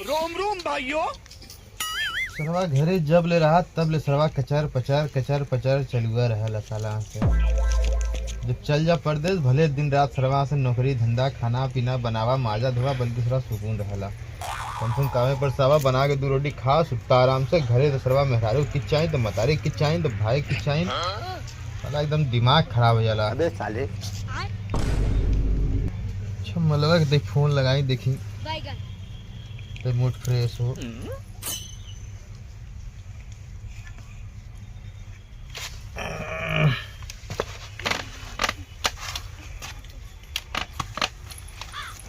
रोम रोम भाइयों। सरवा घरे जब ले रहा तब ले सरवा कचर पचर चलुआ रहा साला से। जब चल जा परदेश भले दिन रात सरवा से नौकरी धंधा खाना पीना बनावा माजा धोवा बल्कि सरवा सुकून रहला। कम से कम कामे पर सावा बना के 2 रोटी खा सुता आराम से। घरे तो सरवा मेहरारू किच चाहिए तो मतारी किच चाहिए तो भाई किच चाहिए। साला एकदम दिमाग खराब हो जाला। अबे साले अच्छा मलवा के देख फोन लगाई देखी तो मूड फ्रेश हो।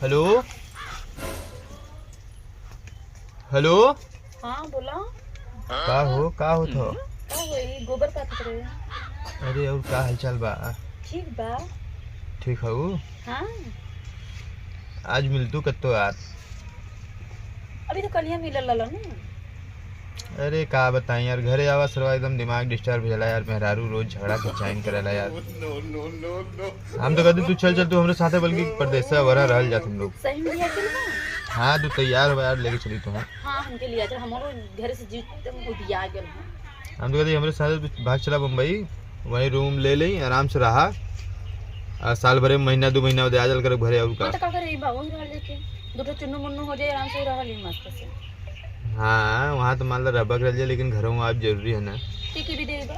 Hello hello. हाँ बोला। का हो तो गोबर का रहे। अरे और का हालचाल बा? ठीक बा। ठीक हो? हाँ आज मिल तू कत्तो यार? अभी तो कल ही मिलल ना। अरे का बताई यार घरे आवा सरवा एकदम दिमाग डिस्टर्ब होला यार। मेहरारू रोज झगड़ा के चाइन करेला यार। हम तो कहते तू चल तू हमरे साथे बल्कि परदेसा वरा रहल जा तुम लोग। सही में लिया चलना। हाँ तू तैयार हो यार लेके चली तो। हाँ हमके लिया चल हमारो घर से एकदम उदिया गेल। हम तो कहते हमरे साथे भाग चला बम्बई वहीं रूम ले ली आराम से रहा। साल भरे महीना 2 महीना आ जल कर घरे आऊ का। तो का करे बाबू रह लेके दो चुन्नू मुन्नू हो जाए आराम से रह ली मस्त से। हाँ वहाँ तो मान लो रबक रह जाए लेकिन घरों आप जरूरी है ना। ठीक भी दे दे।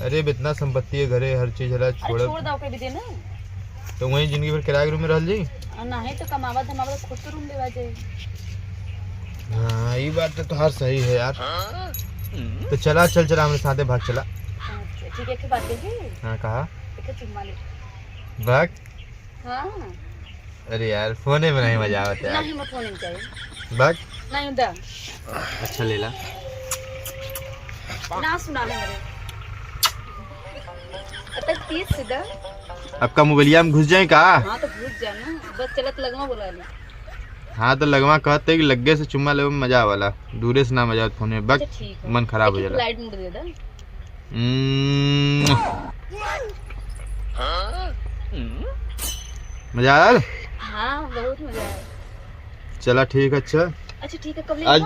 अरे इतना संपत्ति है घरे हर चीज हला छोड़ दो के भी दे ना। तो वहीं जिंदगी भर किराए के रूम में रह जी। नहीं तो कमावा धमावा खुद तो रूम लेवा जाए। हाँ ये बात तो हर सही है यार। तो चला हमारे साथे भाग चला। ठीक है बात है। हाँ कहा चुम्मा ले भाग। हाँ अरे यार फोन में नहीं मजा आवत यार। नहीं मैं फोन नहीं चाहिए भाग नहीं दा। अच्छा ले ला ना सुना ले मेरे अतक तीस सीधा। आपका मोबाइलिया में घुस जाए का? हाँ तो घुस जा ना बस चलत लगवा बोला ले। हाँ तो लगवा कहते कि लग्गे से चुम्मा लेवे में मजा वाला दूरे से ना मजा फोन में बक मन खराब हो जाला। लाइट मोड दे दा। मजा आया? हाँ बहुत मजा आया। चला ठीक है। अच्छा ठीक है कब ले आज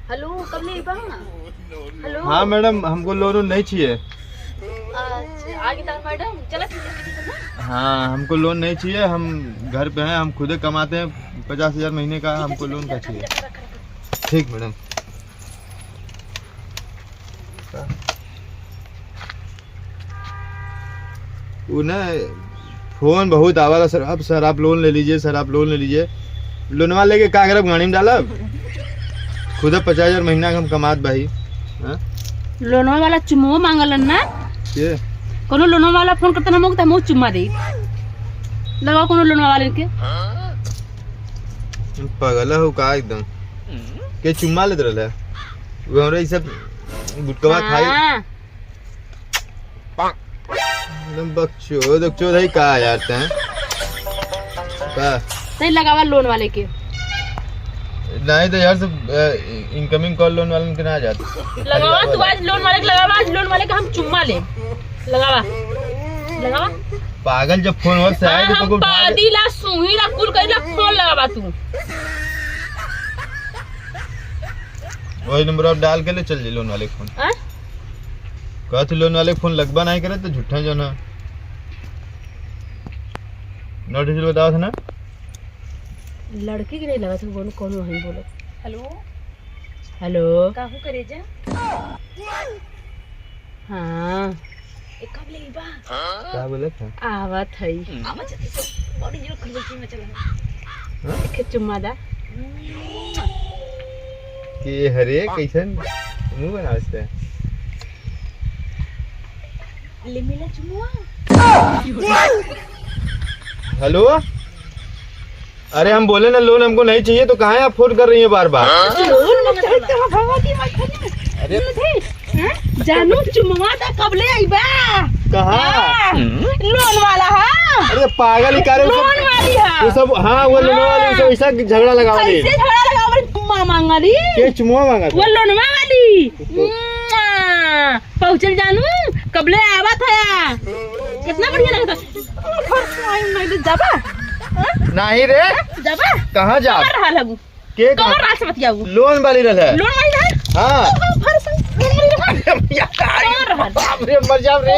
हेलो कब ले बा? हेलो हाँ मैडम हमको लोन नहीं चाहिए। अच्छा आगे तक मैडम चला ठीक है। हाँ हमको लोन नहीं चाहिए। हम घर पे हैं हम खुद ही कमाते हैं 50,000 महीने का। हमको लोन का चाहिए। ठीक मैडम। वो ना फोन बहुत आवारा सर आप लोन ले लीजिए सर आप लोन ले लीजिए। लोनवा लेके का करब गाड़ी में डालब? खुद 50,000 महीना का हम कमात भाई। लोनवा वाला चुम्मा मांगलन ना ये कोनो लोनवा वाला फोन करता ना मोक त चुम्मा दे लगा कोनो लोनवा वाले के। पागल हो का एकदम के चुम्मा लेत रहले वो हमरा ई सब गुटकवा खाई एकदम बकचोद है का यार ते का सही लगावा लोन वाले के। नहीं तो यार सब इनकमिंग कॉल लोन वाले के ना जाते। लगावा तू आज लोन वाले के लगावा। आज लोन वाले का हम चुम्मा ले लगावा लगावा। पागल जब फोन वर्क से आए तो को पादीला सुहीला कुल कइला फोन लगावा तू। वही नंबर आप डाल के ले चल जी लोन वाले फोन। कहते लोन वाले फोन लगवा नहीं करे तो झूठा जो ना नोटिस बताओ था ना। लड़की के नहीं लगा था कौन कौन वही बोलो। हेलो हेलो काहू करे जा। हाँ एक कब ले बा क्या बोले था? आवत है आवत है बॉडी जो खलबची में चला एक चुम्मा दा कि हरे कैसन मुंह बनाते हैं ले मिला चुम्मा। हेलो अरे हम बोले ना लोन हमको नहीं चाहिए तो कहाँ आप फोन कर रही है बार बार? अरे जानू चुम्मा दा कब ले आईबा? कहाँ लोन वाला है। अरे पागल ही कर लोन वाली है वो सब। हाँ वो लोन वाली सब ऐसा झगड़ा लगावा ली कैसे झगड़ा लगावा चुम्मा मांगा ली के चुम्मा मांगा वो लोनवा वाली पहुंचल जानू कब ले आवा था। कितना बढ़िया लगता। जाबा नहीं रे जाबा कहाँ जा कमर रहा लगू के कमर रहा से बतियाऊ लोन वाली रहे लोन वाली रहा हाँ कमर रहा बाप रे मर जाओ रे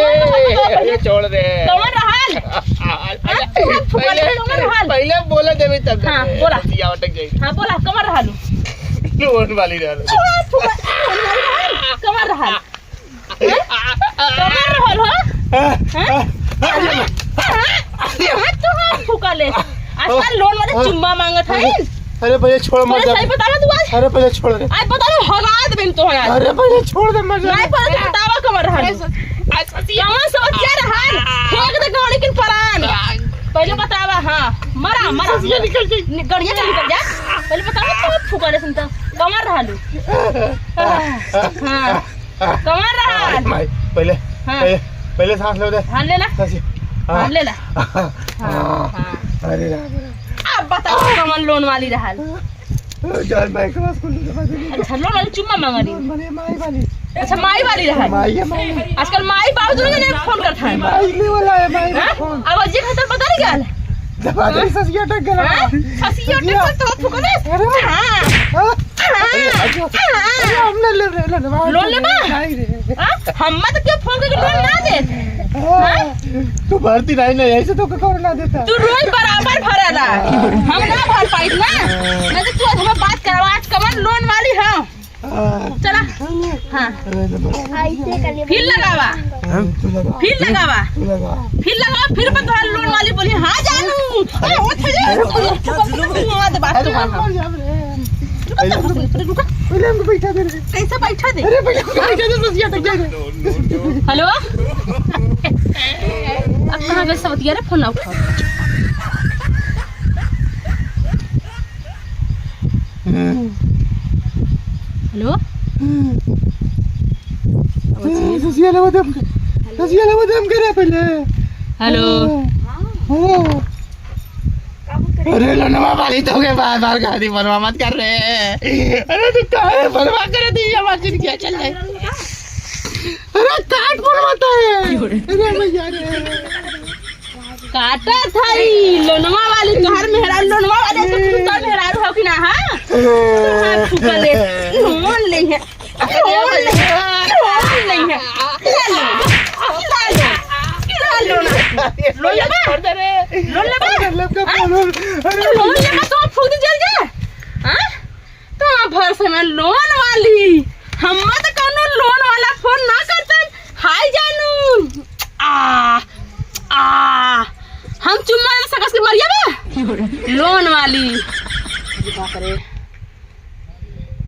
ये छोड़ दे कमर रहा पहले बोला देवी तब हाँ बोला अटक गई हाँ बोला कमर रहा लू लोन वाली रहे कमर रहा कमर रहा हो तू फुका ले आजकल लोन वाले चुम्मा मांगत है अरे भैया छोड़ मत सही बतावा तू आज अरे भैया छोड़ दे आज बता दो हगा दे तो यार अरे भैया छोड़ दे मत नहीं पर बतावा कमर रहा कहाँ समझ क्या रहा फेंक दे गाड़ी के परान पहले बतावा हाँ मरा निकल गई गड़िया निकल जा पहले बतावा तू फुका ले सुनता कमर रहा लू हाँ कमर रहा पहले पहले सांस लो दे हाँ ले ला हाँ ले ला अरे अब बताओ कमर लोन वाली रहा जान बैंक पास खोल दे अच्छा लोन वाली चुम्मा मांगा रही माई वाली अच्छा माई वाली रहा माई आजकल माई बाबू दोनों ने फोन करता है माई ले वाला है माई फोन अब अजी खतर पता नहीं क्या दबा दे ससिया टक गला ससिया टक तो फुकले हां हमने ले लोन ले बा हम मत क्यों फोन करके लोन ना दे तू भरती नहीं ऐसे तो कौन ना देता तू रोज बराबर भरेला हम ना भर पाई ना नहीं तो तू हमें बात करवा आज कमर लोन वाली है चला हाँ फिर लगावा फिर लगावा फिर मैं तुम्हारा लोन वाली बोली हाँ जानू कैसे बैठा दे हेलो अब कहाँ गए सब रे फोन उठा हेलो ससिया करे पहले हेलो अरे लनवा वाली तो के बार बार गाड़ी बनवा मत कर रहे अरे तू काहे बनवा कर दी ये मशीन क्या चल रहा है अरे काट बनवाता है अरे भैया रे काटा था लोनवा वाली तोहर मेहरा लोनवा वाले तो तोहर मेहरा हो कि ना हां फुका ले लोन ले है लोन ले है लोन ले छोड़ दे रे लोन ले तो फूक दे जल जा हां तो भर से में लोन वाली हम मत कोनो लोन वाला फोन ना करते हाय जानू हम चुम्मा सकस के मरिया बे लोन वाली बाप रे